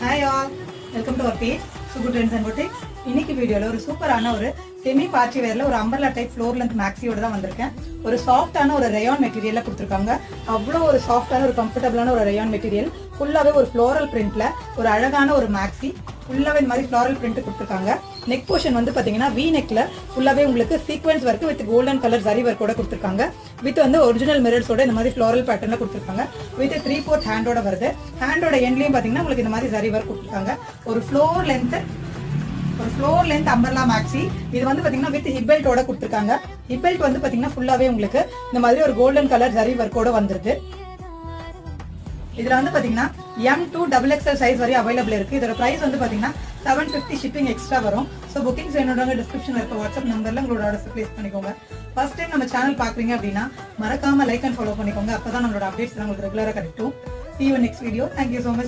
Hi all, welcome to our page Sugu Trends and Boutiques. இன்னைக்கு வீடியோல ஒரு சூப்பரான ஒரு செமி பார்ட்டி வேர்ல ஒரு அம்பர்லா டைப் ஃப்ளோர் லென்த் மேக்ஸியோட தான் வந்திருக்கேன். ஒரு சாஃப்ட்டான ஒரு ரயான் மெட்டீரியல்ல கொடுத்திருக்காங்க. அவ்வளோ ஒரு சாஃப்ட்டான ஒரு கம்ஃபர்டபிளான ஒரு ரயான் மெட்டீரியல். ஃபுல்லாவே ஒரு ஃப்ளோரல் பிரிண்ட்ல ஒரு அழகான ஒரு மேக்ஸி. ஃபுல்லாவே இந்த மாதிரி ஃப்ளோரல் பிரிண்ட் கொடுத்திருக்காங்க. நெக் போர்ஷன் வந்து பாத்தீங்கன்னா வி நெக்ல ஃபுல்லாவே உங்களுக்கு sequence work with golden colour zari ஒர்க்கோட கொடுத்திருக்காங்க. வித் வந்து ஒரிஜினல் மிரர்ஸோட இந்த மாதிரி ஃப்ளோரல் பேட்டர்ன்ல கொடுத்திருக்காங்க. வித் 3/4 ஹேண்டோட வருது. ஹேண்டோட எண்ட்லயும் பாத்தீங்கன்னா உங்களுக்கு இந்த மாதிரி ஜரி ஒர்க் கொடுத்திருக்காங்க. ஒரு ஃப்ளோர் லென்த் அம்பர்லா மேக்ஸி. இது வந்து பாத்தீங்கன்னா வித் ஹிப் பெல்ட்டோட கொடுத்திருக்காங்க. ஹிப் பெல்ட் வந்து பாத்தீங்கன்னா ஃபுல்லாவே உங்களுக்கு இந்த மாதிரி ஒரு கோல்டன் கலர் ஜரி ஒர்க்கோட வந்துருது. இதுல வந்து பாத்தீங்கன்னா M2 XXL சைஸ் வரை அவைலபிள் இருக்கு. இதோட பிரைஸ் வந்து பாத்தீங்கன்னா 750 ஷிப்பிங் எக்ஸ்ட்ரா வரும். சோ புக்கிங்ஸ் வேணும்ன்றவங்க டிஸ்கிரிப்ஷன்ல இருக்க வாட்ஸ்அப் நம்பர்ல உங்களோட ஆர்டர்ஸ் பிளேஸ் பண்ணிக்கோங்க. ஃபர்ஸ்ட் டைம் நம்ம சேனல் பாக்குறீங்க அப்படின்னா மறக்காம லைக் அண்ட் ஃபாலோ பண்ணிக்கோங்க. அப்பதான் நம்மளோட அப்டேட்ஸ் உங்களுக்கு ரெகுலரா கிடைக்கும். See you in next video. Thank you so much.